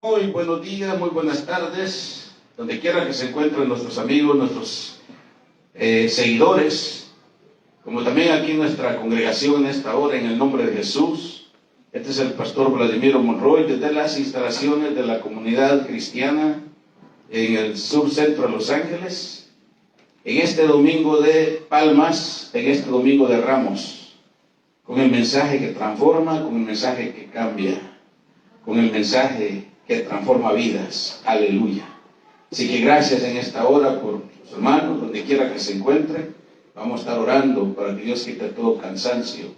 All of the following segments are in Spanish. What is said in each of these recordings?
Muy buenos días, muy buenas tardes, donde quiera que se encuentren nuestros amigos, nuestros seguidores, como también aquí en nuestra congregación en esta hora, en el nombre de Jesús. Este es el pastor Vladimiro Monroy, desde las instalaciones de la comunidad cristiana en el sur centro de Los Ángeles, en este domingo de Palmas, en este domingo de Ramos, con el mensaje que transforma, con el mensaje que cambia, con el mensaje que transforma vidas. Aleluya. Así que gracias en esta hora por los hermanos, donde quiera que se encuentren. Vamos a estar orando para que Dios quite todo cansancio,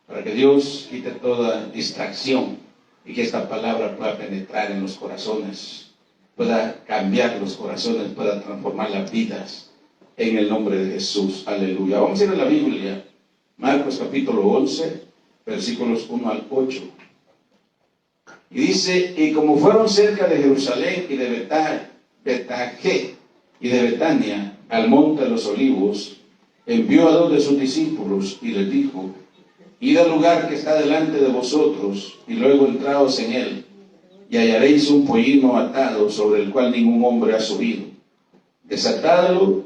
para que Dios quite toda distracción y que esta palabra pueda penetrar en los corazones, pueda cambiar los corazones, pueda transformar las vidas en el nombre de Jesús. Aleluya. Vamos a ir a la Biblia, Marcos capítulo 11, versículos 1 al 8. Y dice: y como fueron cerca de Jerusalén y de Betagé y de Betania al monte de los olivos, envió a 2 de sus discípulos y les dijo: id al lugar que está delante de vosotros, y luego entraos en él, y hallaréis un pollino atado sobre el cual ningún hombre ha subido. Desatadlo,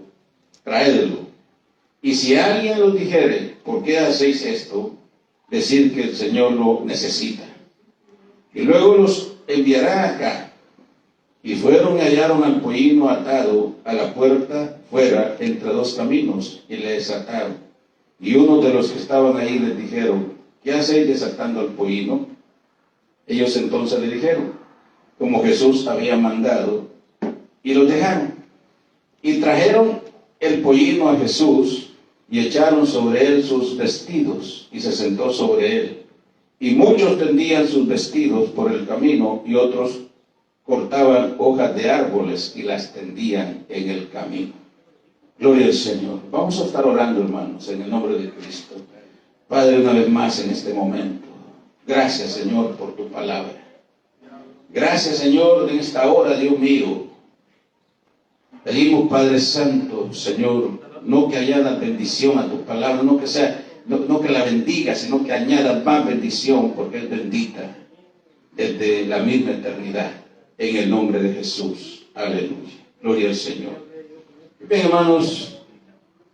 traédelo. Y si alguien os dijere: ¿por qué hacéis esto?, decid que el Señor lo necesita, y luego los enviará acá. Y fueron y hallaron al pollino atado a la puerta fuera entre 2 caminos, y le desataron. Y uno de los que estaban ahí les dijeron: ¿qué hacéis desatando al pollino? Ellos entonces le dijeron como Jesús había mandado, y los dejaron. Y trajeron el pollino a Jesús, y echaron sobre él sus vestidos, y se sentó sobre él. Y muchos tendían sus vestidos por el camino, y otros cortaban hojas de árboles y las tendían en el camino. Gloria al Señor. Vamos a estar orando, hermanos, en el nombre de Cristo. Padre, una vez más en este momento, gracias, Señor, por tu palabra. Gracias, Señor, en esta hora, Dios mío. Pedimos, Padre Santo, Señor, no que añadas bendición a tu palabra, no que la bendiga, sino que añada más bendición, porque es bendita desde la misma eternidad, en el nombre de Jesús. Aleluya. Gloria al Señor. Bien, hermanos,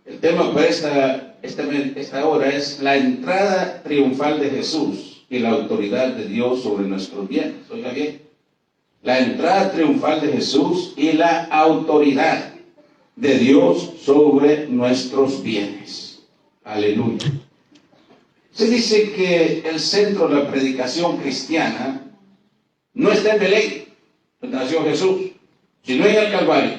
el tema para esta hora es la entrada triunfal de Jesús y la autoridad de Dios sobre nuestros bienes. Oiga bien, la entrada triunfal de Jesús y la autoridad de Dios sobre nuestros bienes. Aleluya. Se dice que el centro de la predicación cristiana no está en Belén, donde nació Jesús, sino en el Calvario.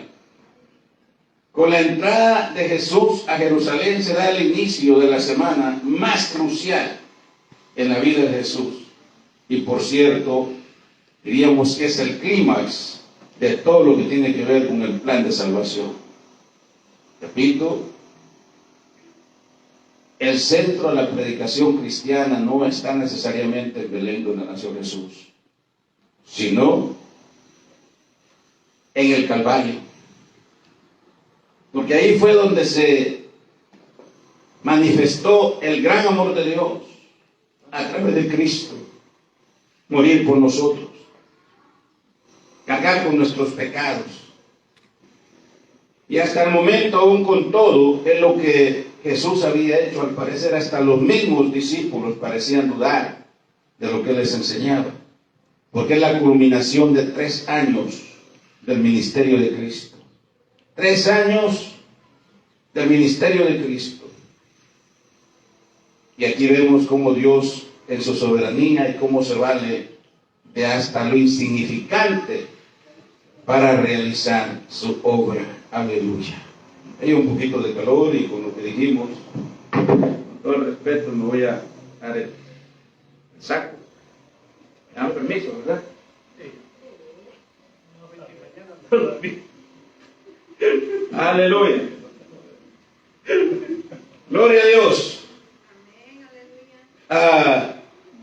Con la entrada de Jesús a Jerusalén se da el inicio de la semana más crucial en la vida de Jesús. Y por cierto, diríamos que es el clímax de todo lo que tiene que ver con el plan de salvación. Repito, el centro de la predicación cristiana no está necesariamente en Belén, donde nació Jesús, sino en el Calvario. Porque ahí fue donde se manifestó el gran amor de Dios a través de Cristo, morir por nosotros, cargar con nuestros pecados. Y hasta el momento, aún con todo, es lo que Jesús había hecho. Al parecer, hasta los mismos discípulos parecían dudar de lo que les enseñaba, porque es la culminación de 3 años del ministerio de Cristo. 3 años del ministerio de Cristo. Y aquí vemos cómo Dios, en su soberanía, y cómo se vale de hasta lo insignificante para realizar su obra. Aleluya. Hay un poquito de calor, y con lo que dijimos, con todo el respeto, me voy a dar el saco. ¿Me dan permiso, verdad? Sí. Aleluya. Gloria a Dios.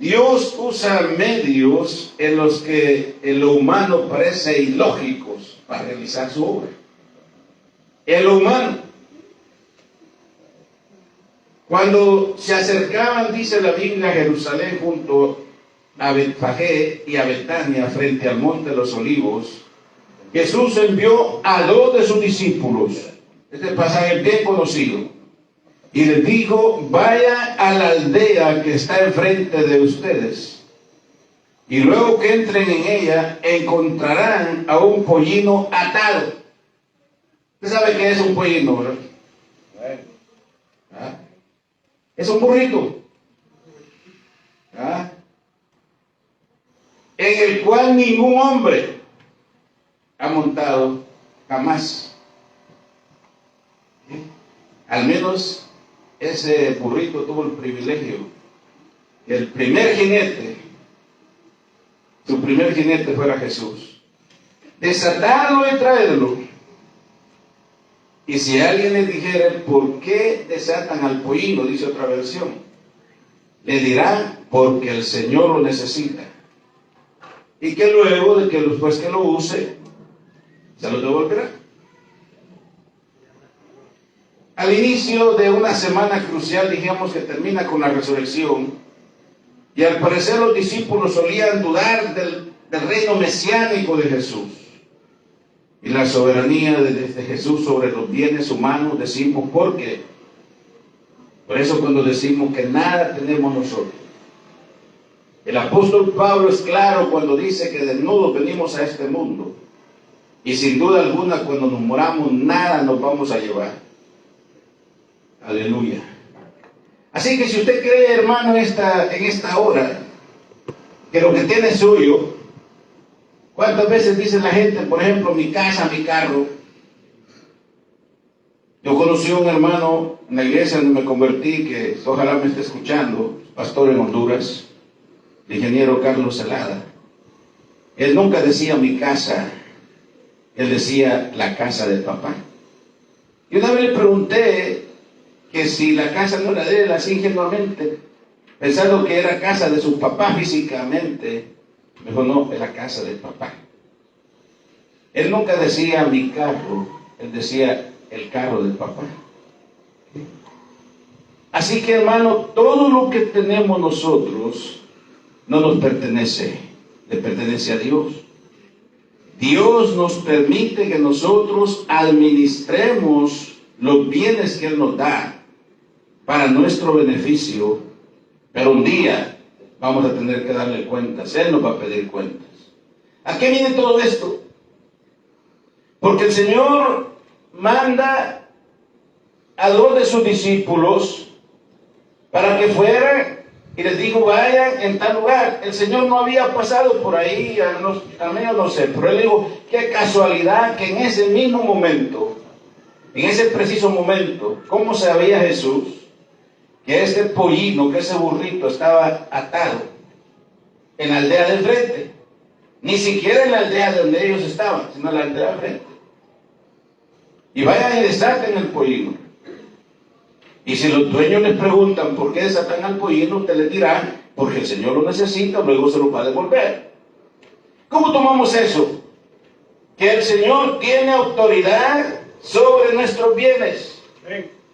Dios usa medios en los que en lo humano parece ilógicos para realizar su obra. En lo humano, cuando se acercaban, dice la Biblia, a Jerusalén junto a Betfagé y a Betania frente al monte de los Olivos, Jesús envió a 2 de sus discípulos. Este pasaje es bien conocido. Y les dijo: vayan a la aldea que está enfrente de ustedes. Y luego que entren en ella, encontrarán a un pollino atado. ¿Usted sabe qué es un pollino, verdad? ¿Ah? Es un burrito. ¿Ah? En el cual ningún hombre ha montado jamás. ¿Sí? Al menos ese burrito tuvo el privilegio que el primer jinete, su primer jinete fuera Jesús. Desatarlo y traerlo. Y si alguien le dijera: ¿por qué desatan al pollino?, dice otra versión, le dirán: porque el Señor lo necesita. Y que luego, después que lo use, se lo devolverá. Al inicio de una semana crucial, dijimos que termina con la resurrección, y al parecer los discípulos solían dudar del reino mesiánico de Jesús y la soberanía de Jesús sobre los bienes humanos. Decimos, ¿por qué? Por eso cuando decimos que nada tenemos nosotros. El apóstol Pablo es claro cuando dice que desnudos venimos a este mundo, y sin duda alguna cuando nos moramos nada nos vamos a llevar. Aleluya. Así que si usted cree, hermano, en esta hora, que lo que tiene es suyo, ¿cuántas veces dice la gente, por ejemplo, mi casa, mi carro? Yo conocí a un hermano en la iglesia donde me convertí, que ojalá me esté escuchando, pastor en Honduras, el ingeniero Carlos Celada. Él nunca decía mi casa, él decía la casa del papá. Y una vez le pregunté que si la casa no era de él, así ingenuamente, pensando que era casa de su papá físicamente. Me dijo: no, es la casa del papá. Él nunca decía mi carro, él decía el carro del papá. Así que, hermano, todo lo que tenemos nosotros no nos pertenece, le pertenece a Dios. Dios nos permite que nosotros administremos los bienes que Él nos da para nuestro beneficio, pero un día vamos a tener que darle cuentas. Él nos va a pedir cuentas. ¿A qué viene todo esto? Porque el Señor manda a 2 de sus discípulos para que fueran, y les dijo: vayan en tal lugar. El Señor no había pasado por ahí, al menos no sé, pero Él dijo: qué casualidad que en ese mismo momento, en ese preciso momento, ¿cómo sabía Jesús que este pollino, que ese burrito estaba atado en la aldea del frente? Ni siquiera en la aldea donde ellos estaban, sino en la aldea del frente. Y vayan y desaten el pollino. Y si los dueños les preguntan por qué desatan al pollino, usted les dirá: porque el Señor lo necesita, luego se lo va a devolver. ¿Cómo tomamos eso? Que el Señor tiene autoridad sobre nuestros bienes.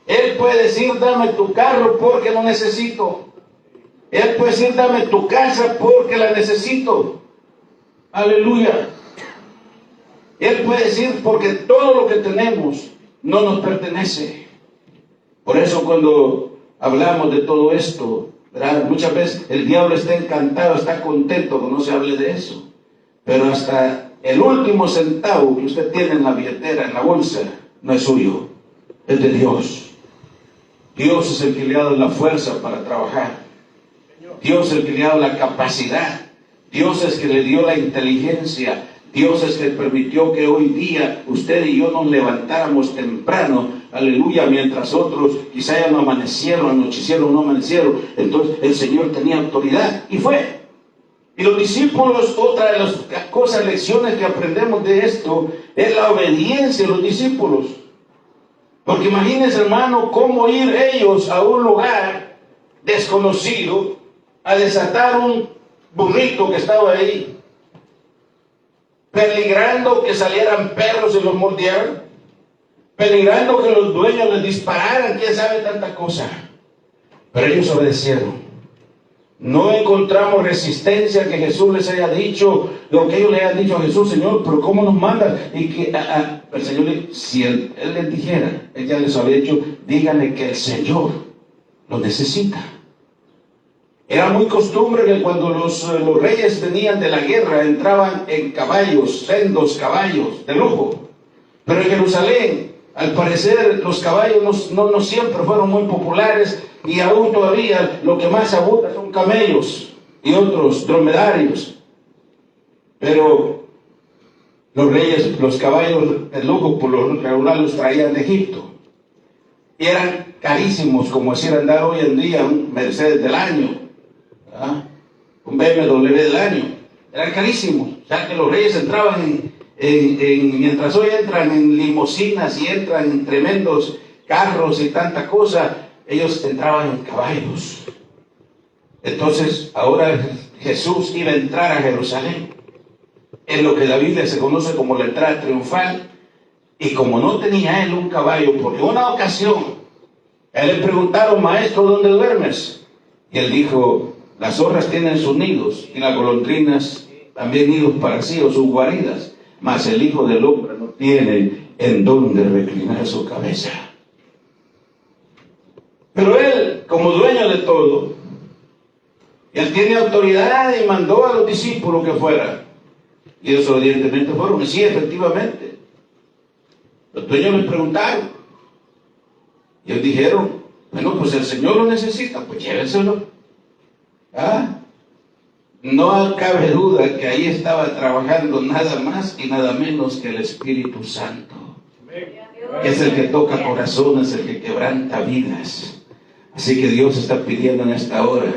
Él puede decir: dame tu carro porque lo necesito. Él puede decir: dame tu casa porque la necesito. Aleluya. Él puede decir: porque todo lo que tenemos no nos pertenece. Por eso cuando hablamos de todo esto, ¿verdad?, muchas veces el diablo está encantado, está contento que no se hable de eso. Pero hasta el último centavo que usted tiene en la billetera, en la bolsa, no es suyo, es de Dios. Dios es el que le ha dado la fuerza para trabajar. Dios es el que le ha dado la capacidad. Dios es el que le dio la inteligencia. Dios es el que permitió que hoy día usted y yo nos levantáramos temprano, aleluya, mientras otros quizá ya no amanecieron, anochecieron, no amanecieron. Entonces el Señor tenía autoridad y fue. Y los discípulos, otra de las cosas, lecciones que aprendemos de esto, es la obediencia de los discípulos. Porque imagínense, hermano, cómo ir ellos a un lugar desconocido a desatar un burrito que estaba ahí, peligrando que salieran perros y los mordieran, peligrando que los dueños les dispararan, quién sabe tanta cosa. Pero ellos obedecieron. No encontramos resistencia que Jesús les haya dicho, lo que ellos le hayan dicho a Jesús, Señor, pero ¿cómo nos manda? Y que el Señor, si él les dijera, Él ya les había dicho, díganle que el Señor lo necesita. Era muy costumbre que cuando los reyes venían de la guerra, entraban en caballos, sendos caballos de lujo. Pero en Jerusalén, al parecer, los caballos no siempre fueron muy populares, y aún todavía lo que más abunda son camellos y otros dromedarios. Pero los reyes, los caballos de lujo por lo regular los traían de Egipto. Y eran carísimos, como decir andar hoy en día un Mercedes del año, ¿verdad? Un BMW del año. Eran carísimos. O sea que los reyes entraban mientras hoy entran en limusinas y entran en tremendos carros y tanta cosa, ellos entraban en caballos. Entonces, ahora Jesús iba a entrar a Jerusalén, en lo que la Biblia se conoce como la entrada triunfal, y como no tenía él un caballo, porque en una ocasión, a él le preguntaron, maestro, ¿dónde duermes? Y él dijo, las zorras tienen sus nidos, y las golondrinas también nidos para sí, o sus guaridas, mas el Hijo del Hombre no tiene en dónde reclinar su cabeza. Pero él, como dueño de todo, él tiene autoridad y mandó a los discípulos que fueran. Y ellos obedientemente fueron. Y sí, efectivamente. Los dueños les preguntaron. Y ellos dijeron, bueno, pues el Señor lo necesita, pues llévenselo. No cabe duda que ahí estaba trabajando nada más y nada menos que el Espíritu Santo. Que es el que toca corazones, el que quebranta vidas. Así que Dios está pidiendo en esta hora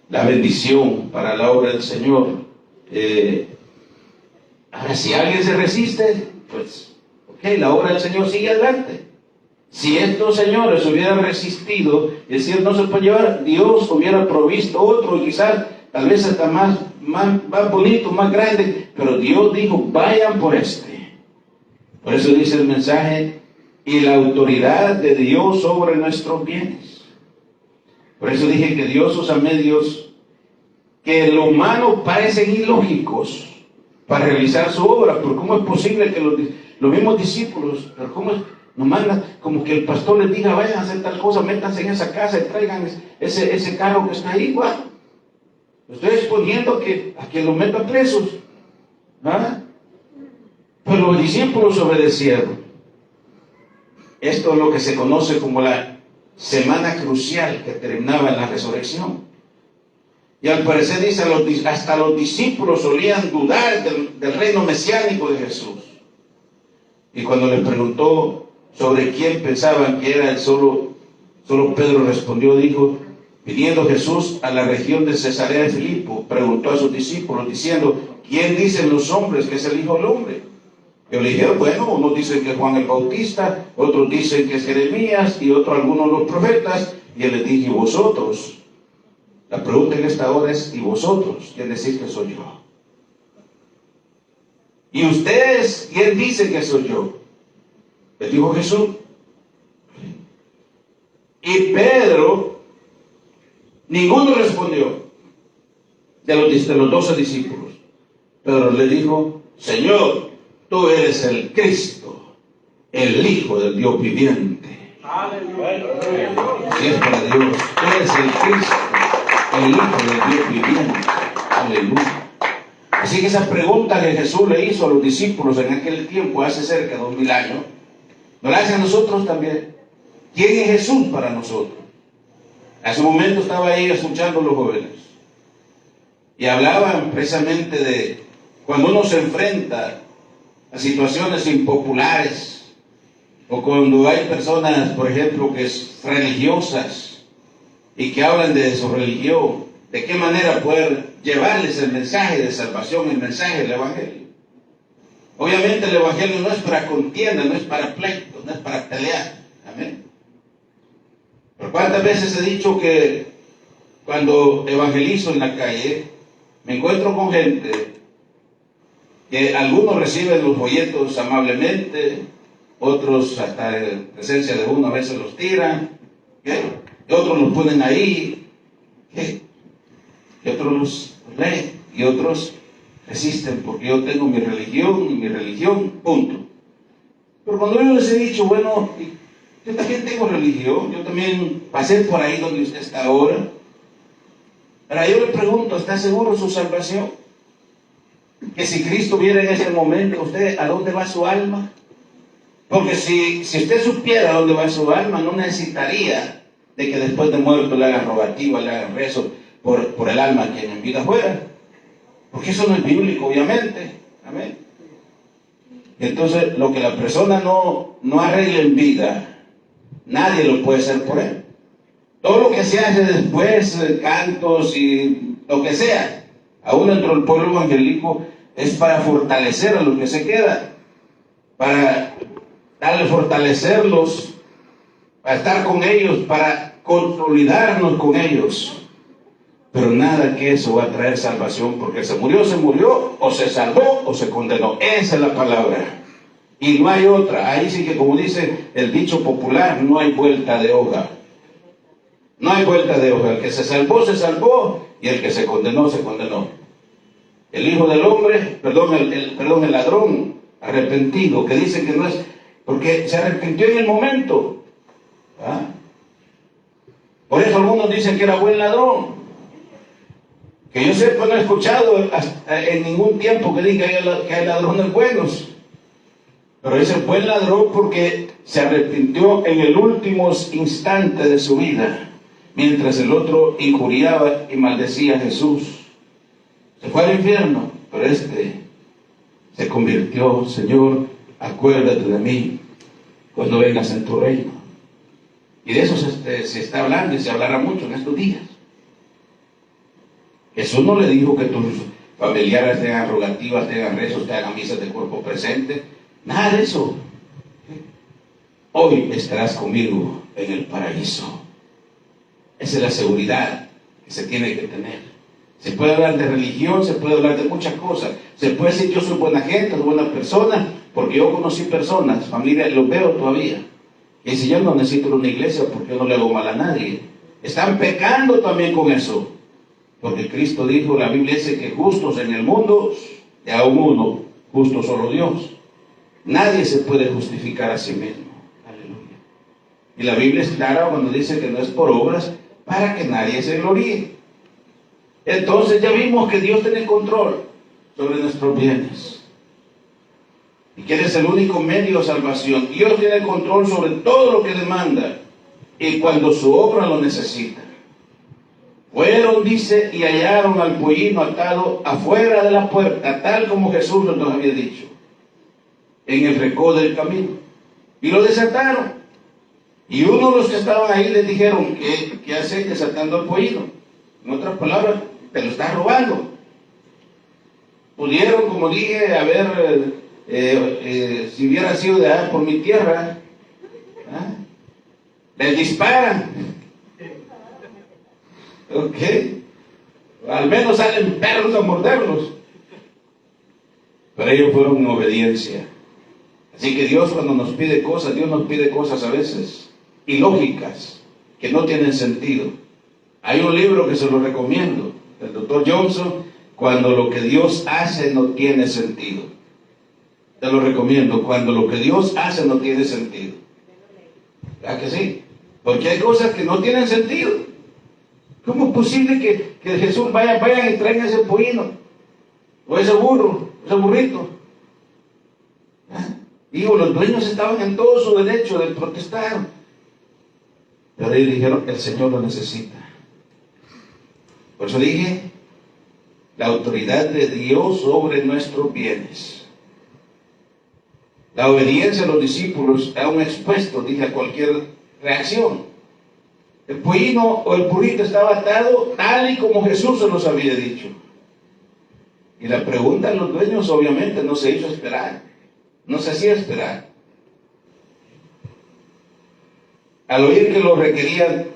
la bendición para la obra del Señor. Ahora, si alguien se resiste, pues, ok, la obra del Señor sigue adelante. Si estos señores hubieran resistido, es decir, no se puede llevar, Dios hubiera provisto otro, y quizás, tal vez hasta más bonito, más grande, pero Dios dijo, vayan por este. Por eso dice el mensaje, y la autoridad de Dios sobre nuestros bienes. Por eso dije que Dios usa medios que en lo humano parecen ilógicos para realizar su obra. Pero ¿cómo es posible que los mismos discípulos, pero cómo nos manda como que el pastor les diga, vayan a hacer tal cosa, métanse en esa casa y traigan ese carro que está ahí? Bueno, estoy exponiendo a que los metan presos. ¿Ah? Pero los discípulos obedecieron. Esto es lo que se conoce como la semana crucial que terminaba en la resurrección. Y al parecer dice, hasta los discípulos solían dudar del reino mesiánico de Jesús. Y cuando les preguntó sobre quién pensaban que era, solo Pedro respondió, dijo, viniendo Jesús a la región de Cesarea de Filipo, preguntó a sus discípulos diciendo, ¿quién dicen los hombres que es el Hijo del Hombre? Y le dijeron, bueno, unos dicen que es Juan el Bautista, otros dicen que es Jeremías, y otros algunos los profetas. Y él les dijo, ¿y vosotros? La pregunta en esta hora es, ¿y vosotros? ¿Quién decís que soy yo? ¿Y ustedes quién dicen que soy yo? Les dijo Jesús. Y Pedro, ninguno respondió de los 12 discípulos. Pedro le dijo, Señor, tú eres el Cristo, el Hijo del Dios viviente. Aleluya. Si es para Dios, tú eres el Cristo, el Hijo del Dios viviente. Aleluya. Así que esa pregunta que Jesús le hizo a los discípulos en aquel tiempo, hace cerca de 2000 años, nos la hace a nosotros también. ¿Quién es Jesús para nosotros? A ese momento estaba ahí escuchando a los jóvenes. Y hablaban precisamente de cuando uno se enfrenta a situaciones impopulares, o cuando hay personas, por ejemplo, que es religiosas y que hablan de su religión, de qué manera poder llevarles el mensaje de salvación, el mensaje del Evangelio. Obviamente el Evangelio no es para contienda, no es para pleito, no es para pelear. Amén. Pero ¿cuántas veces he dicho que cuando evangelizo en la calle, me encuentro con gente que algunos reciben los folletos amablemente, otros hasta en presencia de uno a veces los tiran, y otros los ponen ahí, y otros los leen, y otros resisten, porque yo tengo mi religión, punto. Pero cuando yo les he dicho, bueno, yo también tengo religión, yo también pasé por ahí donde usted está ahora. Ahora yo le pregunto, ¿está seguro de su salvación? Que si Cristo viera en ese momento, ¿usted a dónde va su alma? Porque si usted supiera a dónde va su alma, no necesitaría de que después de muerto le hagan rogativa, le hagan rezo por el alma quien en vida fuera. Porque eso no es bíblico, obviamente. Amén. Entonces, lo que la persona no arregle en vida, nadie lo puede hacer por él. Todo lo que se hace después, cantos y lo que sea, aún dentro del pueblo evangélico, es para fortalecer a los que se quedan, para fortalecerlos, para estar con ellos, para consolidarnos con ellos. Pero nada que eso va a traer salvación, porque se murió, o se salvó, o se condenó. Esa es la palabra. Y no hay otra. Ahí sí que, como dice el dicho popular, no hay vuelta de hoja. No hay vuelta de hoja. El que se salvó, y el que se condenó, se condenó. El hijo del hombre, el ladrón arrepentido, que dice que no es, porque se arrepintió en el momento. ¿Ah? Por eso algunos dicen que era buen ladrón. Que yo sepa, no he escuchado en ningún tiempo que diga que hay ladrones buenos. Pero es el buen ladrón porque se arrepintió en el último instante de su vida, mientras el otro injuriaba y maldecía a Jesús. Se fue al infierno, pero se convirtió. Señor, acuérdate de mí cuando vengas en tu reino. Y de eso se está hablando y se hablará mucho en estos días. Jesús no le dijo que tus familiares tengan rogativas, tengan rezos, tengan misas de cuerpo presente. Nada de eso. Hoy estarás conmigo en el paraíso. Esa es la seguridad que se tiene que tener. Se puede hablar de religión, se puede hablar de muchas cosas. Se puede decir yo soy buena gente, soy buena persona, porque yo conocí personas, familia, los veo todavía. Y si yo no necesito una iglesia porque yo no le hago mal a nadie. Están pecando también con eso. Porque Cristo dijo, la Biblia dice que justos en el mundo, y aún uno, justo solo Dios. Nadie se puede justificar a sí mismo. Aleluya. Y la Biblia es clara cuando dice que no es por obras para que nadie se gloríe. Entonces ya vimos que Dios tiene control sobre nuestros bienes. Y que Él es el único medio de salvación. Dios tiene control sobre todo lo que demanda. Y cuando su obra lo necesita. Fueron, dice, y hallaron al pollino atado afuera de la puerta, tal como Jesús nos había dicho, en el recodo del camino. Y lo desataron. Y uno de los que estaban ahí les dijeron, ¿qué hace desatando al pollino? En otras palabras, te lo estás robando. Pudieron, como dije, si hubiera sido de allá por mi tierra, les disparan. Ok, al menos salen perros a morderlos. Pero ellos fueron en obediencia. Así que Dios, cuando nos pide cosas, Dios nos pide cosas a veces ilógicas, que no tienen sentido. Hay un libro que se lo recomiendo, del Dr. Johnson, Cuando lo que Dios hace no tiene sentido. Te lo recomiendo, Cuando lo que Dios hace no tiene sentido. ¿Verdad que sí? Porque hay cosas que no tienen sentido. ¿Cómo es posible que Jesús vayan y traigan ese pollino? O ese burrito. Digo, los dueños estaban en todo su derecho de protestar. Pero ellos dijeron que el Señor lo necesita. Por eso dije, la autoridad de Dios sobre nuestros bienes. La obediencia a los discípulos está un expuesto, dije, a cualquier reacción. El pollino o el burrito estaba atado tal y como Jesús se los había dicho. Y la pregunta de los dueños obviamente no se hizo esperar. No se hacía esperar. Al oír que lo requería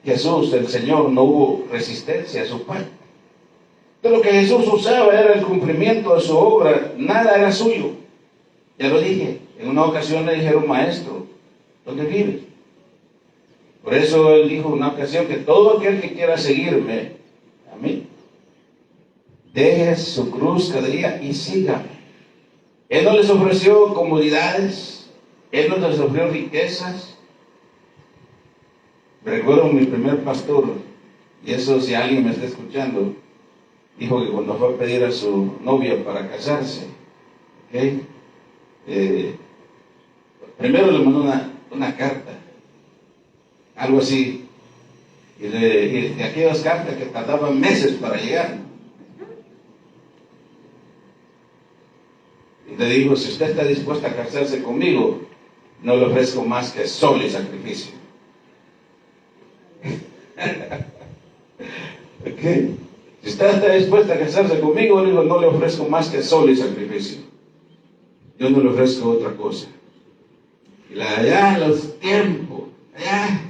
Jesús, el Señor, no hubo resistencia a su parte. Todo lo que Jesús usaba era el cumplimiento de su obra. Nada era suyo. Ya lo dije. En una ocasión le dijeron, maestro, ¿dónde vives? Por eso él dijo en una ocasión que todo aquel que quiera seguirme, Amén. Deje su cruz cada día y sígame. Él no les ofreció comodidades, Él no les ofreció riquezas. Recuerdo mi primer pastor, y eso si alguien me está escuchando, dijo que cuando fue a pedir a su novia para casarse, ¿okay? Primero le mandó una carta, algo así, y de aquellas cartas que tardaban meses para llegar. Y le dijo, si usted está dispuesta a casarse conmigo, no le ofrezco más que sol y sacrificio. ¿Okay? Si usted está dispuesta a casarse conmigo, le digo, no le ofrezco más que sol y sacrificio. Yo no le ofrezco otra cosa. Y allá en los tiempos, allá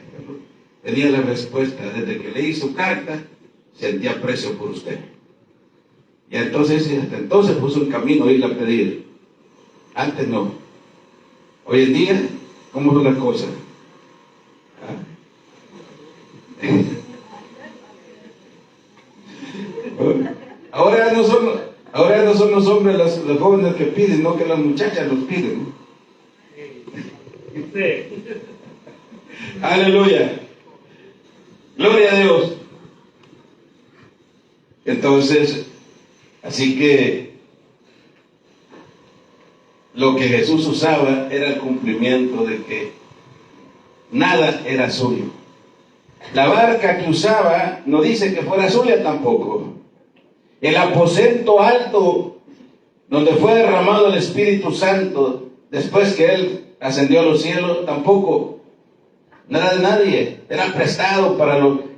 tenía la respuesta. Desde que leí su carta, sentía aprecio por usted. Y entonces, hasta entonces puso un camino a irle a pedir. Antes no. Hoy en día, ¿cómo son las cosas? Ahora no son los hombres los jóvenes que piden, no que las muchachas los piden. Aleluya. Gloria a Dios. Entonces, así que lo que Jesús usaba era el cumplimiento de que nada era suyo. La barca que usaba no dice que fuera suya tampoco. El aposento alto donde fue derramado el Espíritu Santo después que Él ascendió a los cielos tampoco. No era de nadie, era prestado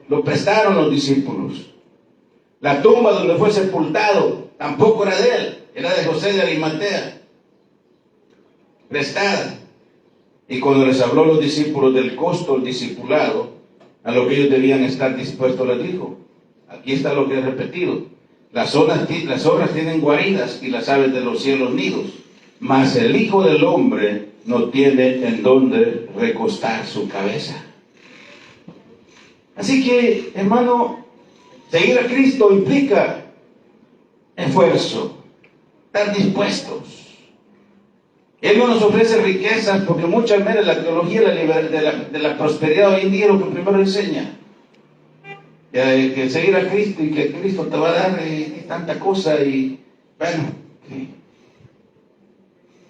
lo prestaron los discípulos. La tumba donde fue sepultado tampoco era de Él, era de José de Arimatea. Prestada. Y cuando les habló a los discípulos del costo del discipulado, a lo que ellos debían estar dispuestos, les dijo, aquí está lo que he repetido, las obras tienen guaridas y las aves de los cielos nidos, mas el Hijo del Hombre no tiene en dónde recostar su cabeza. Así que, hermano, seguir a Cristo implica esfuerzo, estar dispuestos. Él no nos ofrece riquezas porque muchas veces la teología de la prosperidad hoy en día es lo que primero enseña. Que seguir a Cristo y que Cristo te va a dar tanta cosa y bueno. Sí.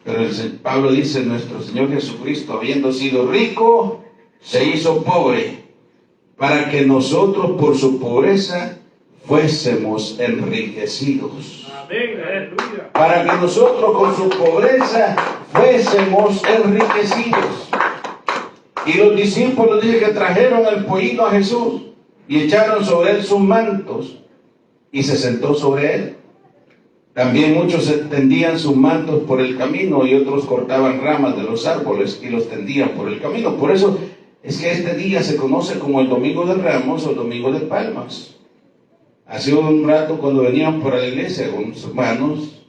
Pero Pablo dice, nuestro Señor Jesucristo, habiendo sido rico, se hizo pobre para que nosotros por su pobreza fuésemos enriquecidos. Para que nosotros con su pobreza fuésemos enriquecidos. Y los discípulos dicen que trajeron el pollino a Jesús y echaron sobre él sus mantos y se sentó sobre él. También muchos tendían sus mantos por el camino y otros cortaban ramas de los árboles y los tendían por el camino. Por eso es que este día se conoce como el Domingo de Ramos o el Domingo de Palmas. Hace un rato cuando veníamos por la iglesia con mis hermanos,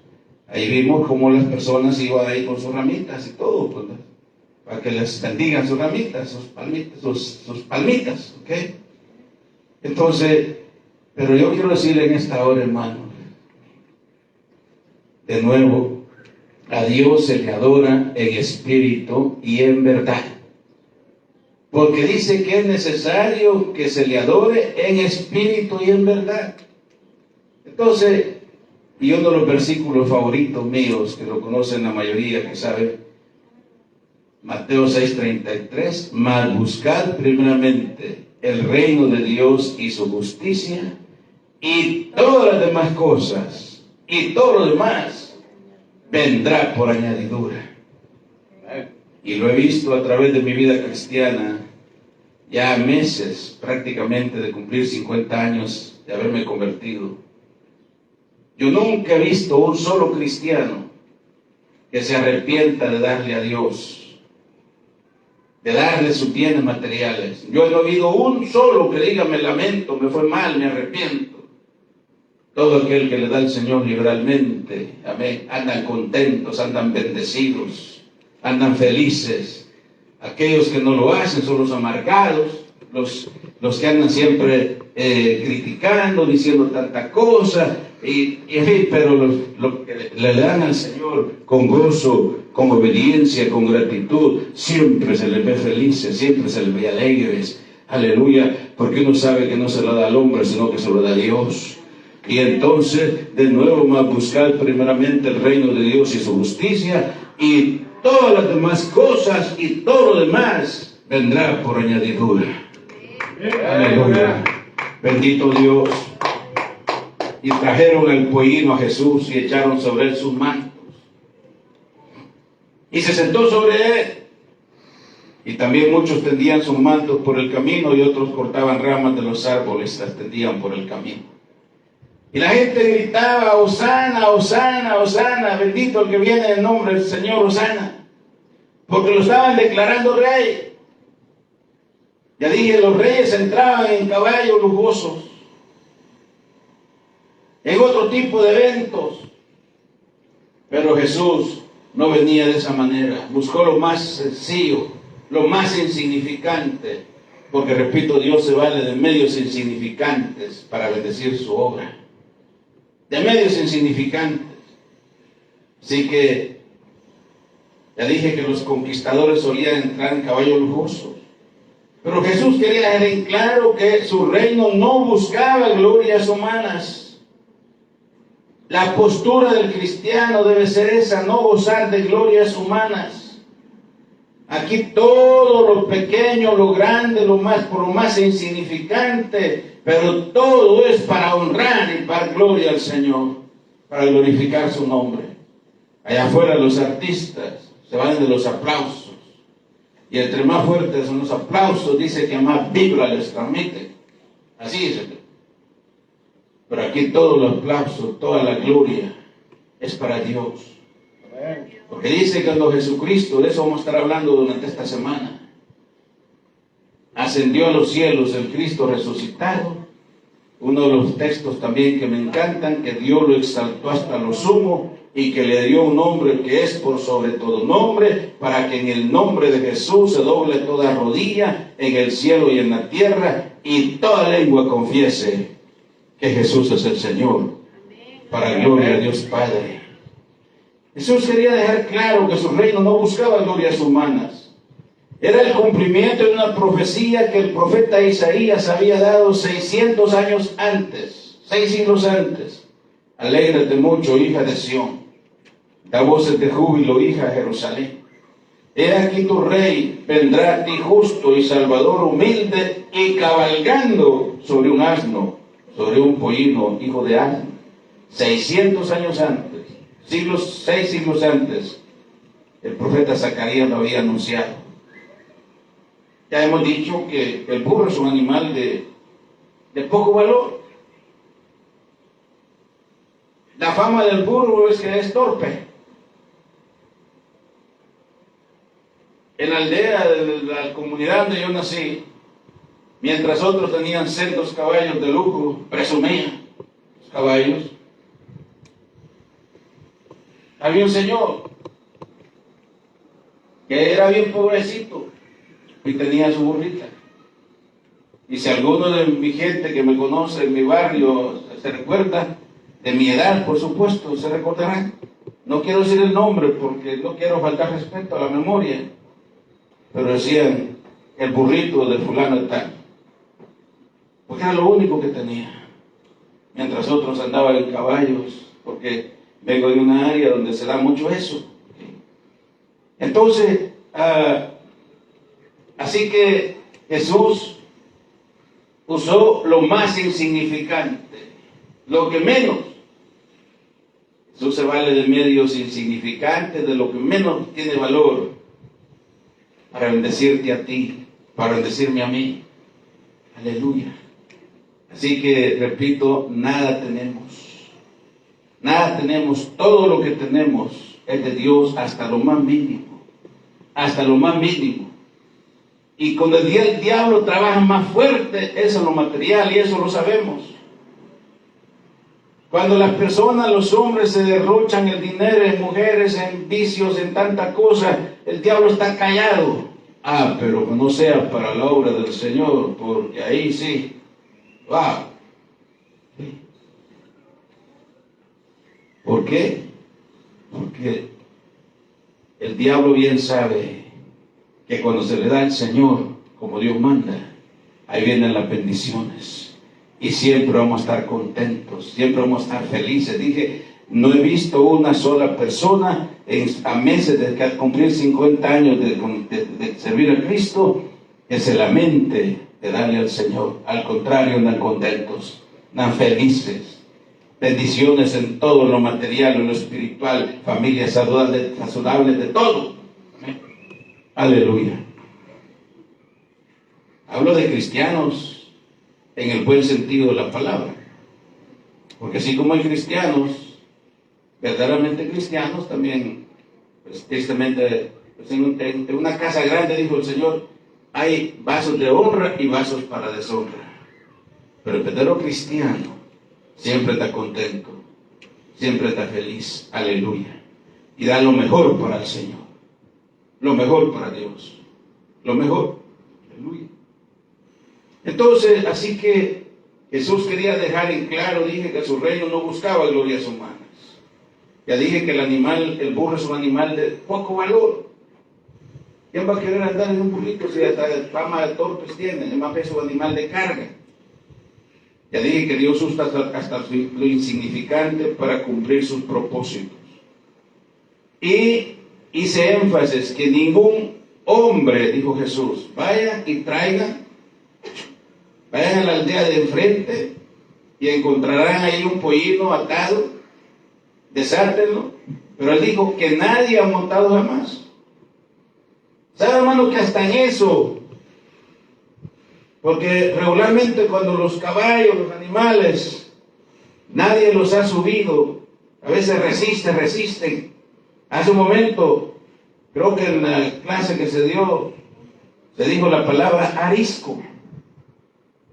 ahí vimos cómo las personas iban ahí con sus ramitas y todo, pues, para que les bendigan sus ramitas, sus palmitas, ¿ok? Entonces, pero yo quiero decirle en esta hora, hermano, de nuevo, a Dios se le adora en espíritu y en verdad. Porque dice que es necesario que se le adore en espíritu y en verdad. Entonces, y uno de los versículos favoritos míos, que lo conocen la mayoría, que saben, Mateo 6:33, mas buscad primeramente el reino de Dios y su justicia, y todas las demás cosas, y todo lo demás, vendrá por añadidura. Y lo he visto a través de mi vida cristiana, ya meses prácticamente de cumplir 50 años de haberme convertido. Yo nunca he visto un solo cristiano que se arrepienta de darle a Dios, de darle sus bienes materiales. Yo no he oído un solo que diga, me lamento, me fue mal, me arrepiento. Todo aquel que le da al Señor liberalmente, amén, andan contentos, andan bendecidos, andan felices. Aquellos que no lo hacen son los amargados, los que andan siempre criticando, diciendo tanta cosa, pero los que le dan al Señor con gozo, con obediencia, con gratitud, siempre se les ve felices, siempre se les ve alegres. Aleluya, porque uno sabe que no se lo da al hombre, sino que se lo da a Dios. Y entonces, de nuevo, más buscar primeramente el reino de Dios y su justicia, y todas las demás cosas y todo lo demás vendrá por añadidura. Aleluya. Bendito Dios. Y trajeron el pollino a Jesús y echaron sobre él sus mantos. Y se sentó sobre él. Y también muchos tendían sus mantos por el camino y otros cortaban ramas de los árboles, las tendían por el camino. Y la gente gritaba: Hosana, Hosana, Hosana, bendito el que viene en el nombre del Señor, Hosana. Porque lo estaban declarando rey. Ya dije, los reyes entraban en caballos lujosos, en otro tipo de eventos. Pero Jesús no venía de esa manera. Buscó lo más sencillo, lo más insignificante. Porque, repito, Dios se vale de medios insignificantes para bendecir su obra. De medios insignificantes. Así que, ya dije que los conquistadores solían entrar en caballos lujosos. Pero Jesús quería dejar en claro que su reino no buscaba glorias humanas. La postura del cristiano debe ser esa, no gozar de glorias humanas. Aquí todo lo pequeño, lo grande, por lo más insignificante, pero todo es para honrar y para gloria al Señor, para glorificar su nombre. Allá afuera los artistas se valen de los aplausos. Y entre más fuertes son los aplausos, dice que más vibra les transmite. Así es. Pero aquí todos los aplausos, toda la gloria es para Dios. Porque dice que cuando Jesucristo, de eso vamos a estar hablando durante esta semana, ascendió a los cielos, el Cristo resucitado. Uno de los textos también que me encantan, que Dios lo exaltó hasta lo sumo y que le dio un nombre que es por sobre todo nombre, para que en el nombre de Jesús se doble toda rodilla en el cielo y en la tierra, y toda lengua confiese que Jesús es el Señor, para gloria a Dios Padre. Jesús quería dejar claro que su reino no buscaba glorias humanas. Era el cumplimiento de una profecía que el profeta Isaías había dado 600 años antes, 6 siglos antes. Alégrate mucho, hija de Sión. Da voces de júbilo, hija de Jerusalén. He aquí tu rey, vendrá a ti justo y salvador, humilde y cabalgando sobre un asno, sobre un pollino, hijo de asno. 600 años antes, 6 siglos antes, el profeta Zacarías lo había anunciado. Ya hemos dicho que el burro es un animal de poco valor. La fama del burro es que es torpe. En la aldea de la comunidad donde yo nací, mientras otros tenían sendos caballos de lujo, presumían los caballos, había un señor que era bien pobrecito y tenía su burrita. Y si alguno de mi gente que me conoce en mi barrio se recuerda, de mi edad, por supuesto, se recordarán. No quiero decir el nombre porque no quiero faltar respeto a la memoria, pero decían el burrito de fulano de tal, porque era lo único que tenía, mientras otros andaban en caballos, porque vengo de una área donde se da mucho eso. Entonces, así que Jesús usó lo más insignificante, lo que menos. Jesús se vale de medios insignificantes, de lo que menos tiene valor, para bendecirte a ti, para bendecirme a mí. Aleluya. Así que, repito, nada tenemos. Nada tenemos. Todo lo que tenemos es de Dios hasta lo más mínimo. Hasta lo más mínimo. Y cuando el diablo trabaja más fuerte, eso es lo material y eso lo sabemos. Cuando las personas, los hombres se derrochan el dinero en mujeres, en vicios, en tanta cosa, el diablo está callado. pero que no sea para la obra del Señor, porque ahí sí, wow. ¿Por qué? Porque el diablo bien sabe que cuando se le da al Señor, como Dios manda, ahí vienen las bendiciones. Y siempre vamos a estar contentos, siempre vamos a estar felices. Dije, no he visto una sola persona a meses de cumplir 50 años de servir a Cristo que se lamente de darle al Señor. Al contrario, andan contentos, andan felices. Bendiciones en todo, en lo material, en lo espiritual, familias saludables, de todo. ¿Amén? Aleluya. Hablo de cristianos en el buen sentido de la palabra. Porque así como hay cristianos, verdaderamente cristianos, también, pues, tristemente, pues, en una casa grande, dijo el Señor, hay vasos de honra y vasos para deshonra. Pero el verdadero cristiano siempre está contento, siempre está feliz, aleluya, y da lo mejor para el Señor, lo mejor para Dios, lo mejor, aleluya. Entonces, así que Jesús quería dejar en claro, dije que su reino no buscaba glorias humanas. Ya dije que el burro es un animal de poco valor. ¿Quién va a querer andar en un burrito si hasta fama de torpes tiene? Es más peso animal de carga. Ya dije que Dios usa hasta lo insignificante para cumplir sus propósitos. Y hice énfasis que ningún hombre, dijo Jesús, vayan a la aldea de enfrente y encontrarán ahí un pollino atado, desátenlo. Pero él dijo que nadie ha montado jamás. ¿Sabe, hermano, que hasta en eso? Porque regularmente cuando los caballos, los animales, nadie los ha subido, a veces resisten. Hace un momento, creo que en la clase que se dio, se dijo la palabra arisco.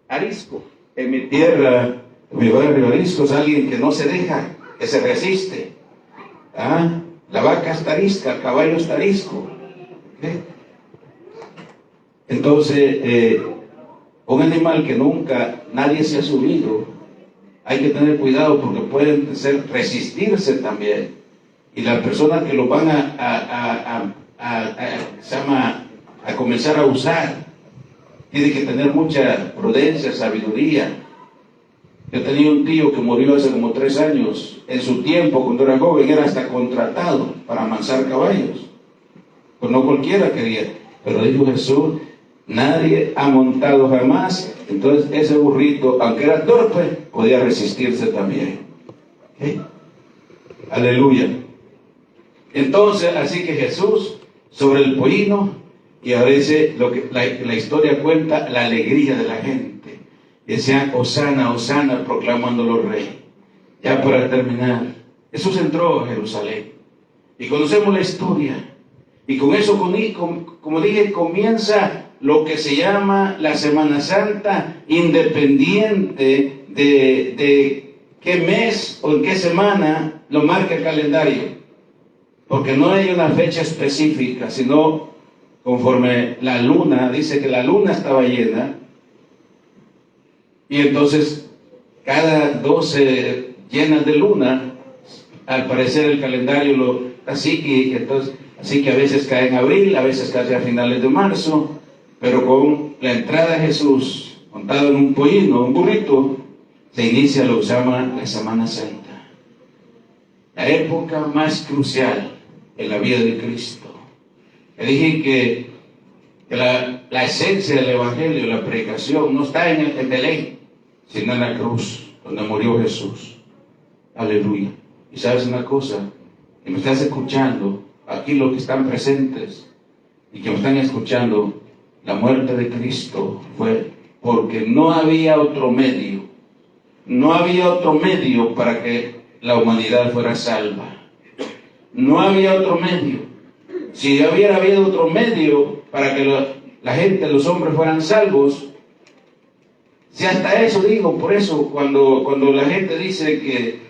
Arisco. En mi tierra, en mi barrio, arisco es alguien que no se deja, que se resiste. La vaca está arisca, el caballo está arisco. ¿Okay? Entonces, un animal que nunca nadie se ha subido, hay que tener cuidado porque pueden resistirse también. Y las personas que lo van a comenzar a usar, tienen que tener mucha prudencia, sabiduría. Yo tenía un tío que murió hace como 3 años. En su tiempo, cuando era joven, era hasta contratado para amansar caballos. Pues no cualquiera quería. Pero dijo Jesús, nadie ha montado jamás. Entonces ese burrito, aunque era torpe, podía resistirse también. ¿Okay? Aleluya. Entonces, así que Jesús, sobre el pollino, y a veces la historia cuenta la alegría de la gente. Decían, Hosana, Hosana, proclamándolo rey. Ya para terminar, Jesús entró a Jerusalén. Y conocemos la historia. Y con eso, como dije, comienza lo que se llama la Semana Santa, independiente de qué mes o en qué semana lo marca el calendario. Porque no hay una fecha específica, sino conforme la luna, dice que la luna estaba llena. Y entonces, cada 12 llenas de luna, al parecer el calendario así que a veces cae en abril, a veces cae a finales de marzo, pero con la entrada de Jesús montado en un pollino, un burrito, se inicia lo que se llama la Semana Santa, la época más crucial en la vida de Cristo. Le dije que la esencia del Evangelio, la predicación, no está en Belén, sino en la cruz, donde murió Jesús. Aleluya. Y sabes una cosa, que me estás escuchando, aquí los que están presentes y que me están escuchando, la muerte de Cristo fue porque no había otro medio. No había otro medio para que la humanidad fuera salva. No había otro medio. Si hubiera habido otro medio para que la gente, los hombres fueran salvos, si hasta eso digo, por eso cuando la gente dice que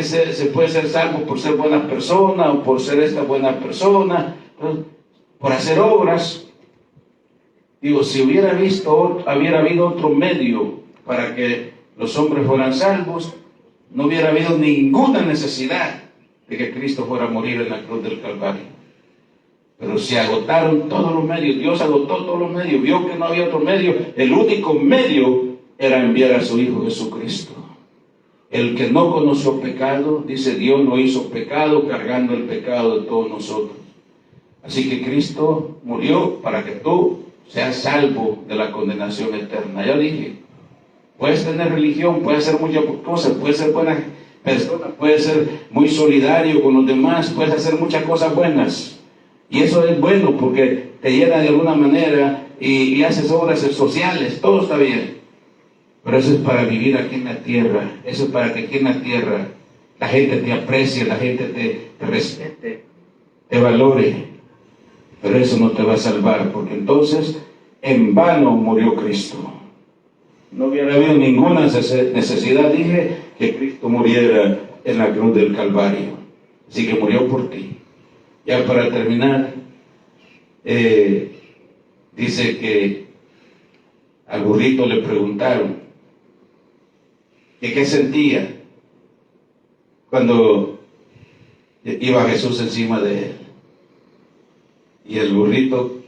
se puede ser salvo por ser buena persona o por ser esta buena persona, por hacer obras, Digo, si hubiera habido otro medio para que los hombres fueran salvos, no hubiera habido ninguna necesidad de que Cristo fuera a morir en la cruz del Calvario. Pero se agotaron todos los medios, Dios agotó todos los medios, vio que no había otro medio, el único medio era enviar a su Hijo Jesucristo. El que no conoció pecado, dice, Dios no hizo pecado cargando el pecado de todos nosotros. Así que Cristo murió para que tú seas salvo de la condenación eterna. Ya dije, puedes tener religión, puedes hacer muchas cosas, puedes ser buena persona, puedes ser muy solidario con los demás, puedes hacer muchas cosas buenas. Y eso es bueno porque te llena de alguna manera y haces obras sociales, todo está bien. Pero eso es para vivir aquí en la tierra, eso es para que aquí en la tierra la gente te aprecie, la gente te respete, te valore. Pero eso no te va a salvar, porque entonces en vano murió Cristo. No hubiera habido ninguna necesidad, dije, que Cristo muriera en la cruz del Calvario. Así que murió por ti. Ya para terminar, dice que al burrito le preguntaron que qué sentía cuando iba Jesús encima de él. Y el burrito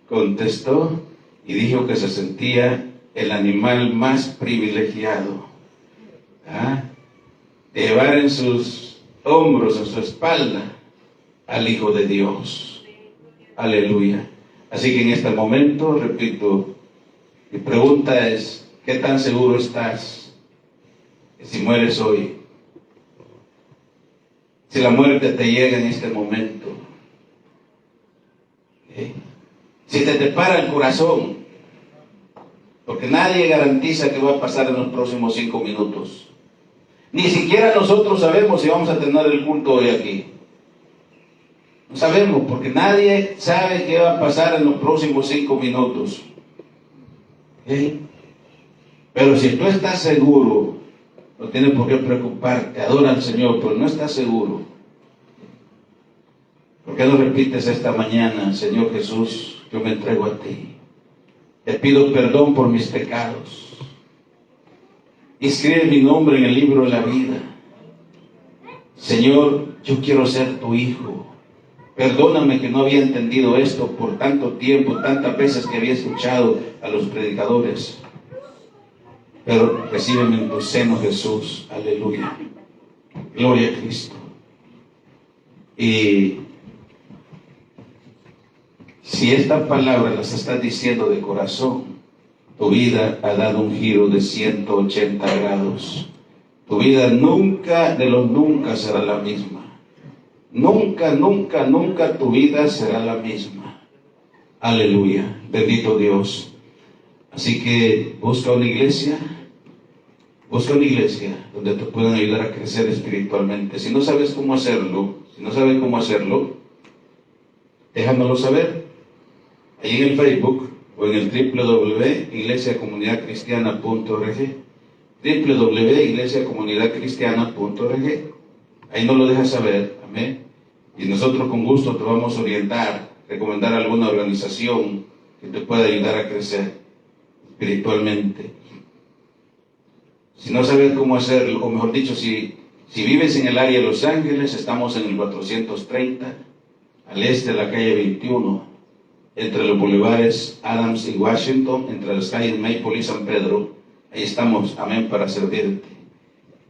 contestó y dijo que se sentía el animal más privilegiado, de llevar en sus hombros, en su espalda, al Hijo de Dios. Aleluya. Así que en este momento, repito, mi pregunta es, ¿qué tan seguro estás que si mueres hoy, si la muerte te llega en este momento, si te para el corazón, porque nadie garantiza que va a pasar en los próximos 5 minutos, ni siquiera nosotros sabemos si vamos a tener el culto hoy aquí. No sabemos, porque nadie sabe qué va a pasar en los próximos 5 minutos. Pero si tú estás seguro, no tienes por qué preocuparte, adora al Señor, pero no estás seguro. ¿Por qué no repites esta mañana, Señor Jesús, yo me entrego a ti? Te pido perdón por mis pecados. Escribe mi nombre en el libro de la vida. Señor, yo quiero ser tu hijo. Perdóname que no había entendido esto por tanto tiempo, tantas veces que había escuchado a los predicadores. Pero recíbeme en tu seno, Jesús. Aleluya. Gloria a Cristo. Y si esta palabra las estás diciendo de corazón, tu vida ha dado un giro de 180 grados. Tu vida nunca, de los nunca, será la misma. Nunca, nunca, nunca tu vida será la misma. Aleluya. Bendito Dios. Así que busca una iglesia donde te puedan ayudar a crecer espiritualmente. Si no sabes cómo hacerlo, déjamelo saber. Ahí en el Facebook o en el www.iglesiacomunidadcristiana.org, www.iglesiacomunidadcristiana.org. Ahí nos lo dejas saber, amén. Y nosotros con gusto te vamos a orientar, recomendar alguna organización que te pueda ayudar a crecer espiritualmente. Si no sabes cómo hacerlo, o mejor dicho, si vives en el área de Los Ángeles, estamos en el 430, al este de la calle 21, entre los bulevares Adams y Washington, entre las calles Maple y San Pedro. Ahí estamos, amén, para servirte.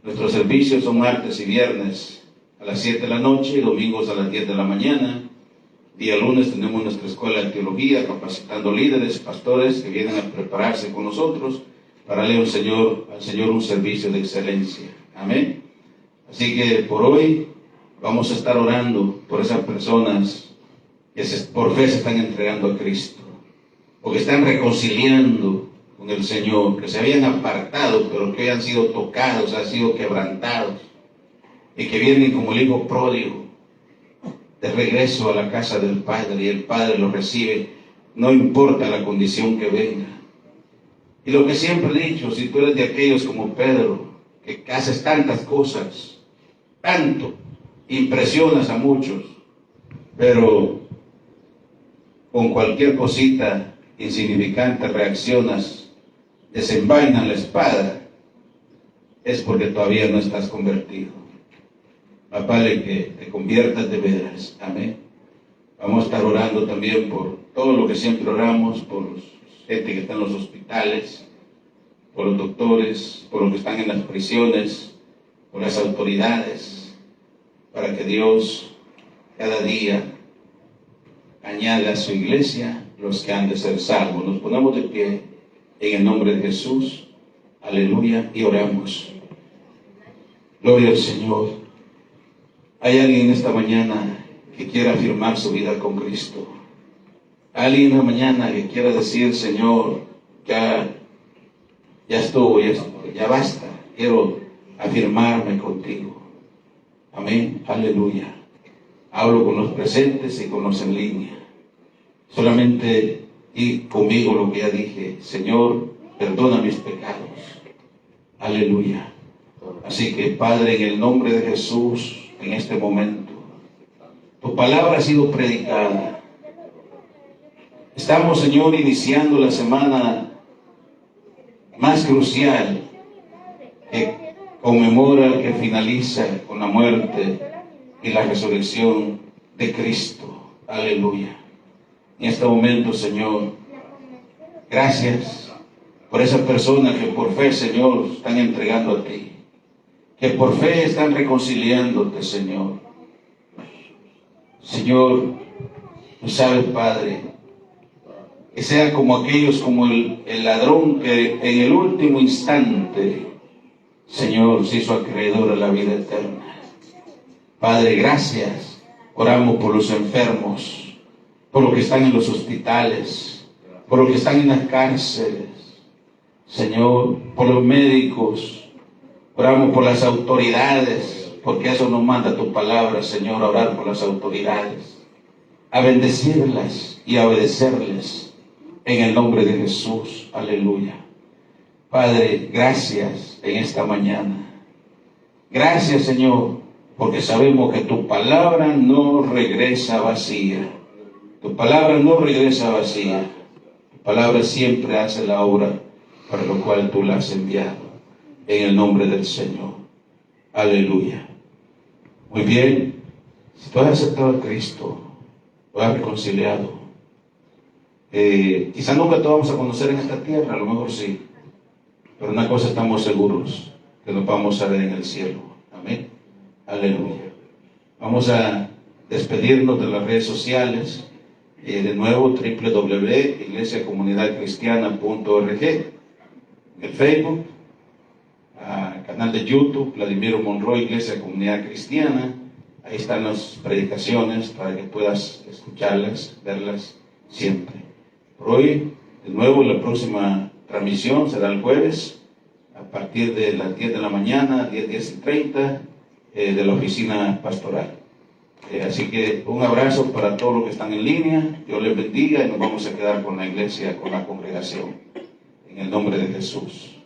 Nuestros servicios son martes y viernes a las 7 de la noche y domingos a las 10 de la mañana. Día lunes tenemos nuestra escuela de teología, capacitando líderes, pastores que vienen a prepararse con nosotros para darle al Señor un servicio de excelencia. Amén. Así que por hoy vamos a estar orando por esas personas que por fe se están entregando a Cristo, o que están reconciliando con el Señor, que se habían apartado, pero que hoy han sido tocados, han sido quebrantados, y que vienen como el hijo pródigo de regreso a la casa del Padre, y el Padre los recibe, no importa la condición que venga. Y lo que siempre he dicho, si tú eres de aquellos como Pedro, que haces tantas cosas, tanto, impresionas a muchos, pero con cualquier cosita insignificante reaccionas, desenvainan la espada, es porque todavía no estás convertido. Padre, que te conviertas de veras. Amén. Vamos a estar orando también por todo lo que siempre oramos, por gente que está en los hospitales, por los doctores, por los que están en las prisiones, por las autoridades, para que Dios cada día añada a su iglesia los que han de ser salvos. Nos ponemos de pie en el nombre de Jesús. Aleluya, y oramos. Gloria al Señor. Hay alguien esta mañana que quiera afirmar su vida con Cristo. Alguien esta mañana que quiera decir, Señor, ya estuvo, ya basta. Quiero afirmarme contigo. Amén, aleluya. Hablo con los presentes y con los en línea. Solamente di conmigo lo que ya dije. Señor, perdona mis pecados. Aleluya. Así que, Padre, en el nombre de Jesús, en este momento, tu palabra ha sido predicada. Estamos, Señor, iniciando la semana más crucial que conmemora, que finaliza con la muerte y la resurrección de Cristo. Aleluya. En este momento, Señor, gracias por esas personas que por fe, Señor, están entregando a ti, que por fe están reconciliándote, Señor. Señor, tú sabes, Padre, que sea como aquellos, como el ladrón que en el último instante, Señor, se hizo acreedor a la vida eterna. Padre, gracias. Oramos por los enfermos, por los que están en los hospitales, por los que están en las cárceles. Señor, por los médicos. Oramos por las autoridades, porque eso nos manda tu palabra, Señor, a orar por las autoridades, a bendecirlas y a obedecerles en el nombre de Jesús. Aleluya. Padre, gracias en esta mañana. Gracias, Señor, porque sabemos que tu palabra no regresa vacía. Tu palabra no regresa vacía. Tu palabra siempre hace la obra para lo cual tú la has enviado. En el nombre del Señor. Aleluya. Muy bien. Si tú has aceptado a Cristo, lo has reconciliado. Quizá nunca te vamos a conocer en esta tierra, a lo mejor sí. Pero una cosa estamos seguros, que nos vamos a ver en el cielo. Amén. Aleluya. Vamos a despedirnos de las redes sociales. De nuevo, www.iglesiacomunidadcristiana.org. El Facebook, canal de YouTube, Vladimiro Monroy, Iglesia Comunidad Cristiana. Ahí están las predicaciones para que puedas escucharlas, verlas siempre. Por hoy, de nuevo, la próxima transmisión será el jueves, a partir de las 10 de la mañana, 10:30, de la oficina pastoral. Así que un abrazo para todos los que están en línea. Dios les bendiga y nos vamos a quedar con la iglesia, con la congregación. En el nombre de Jesús.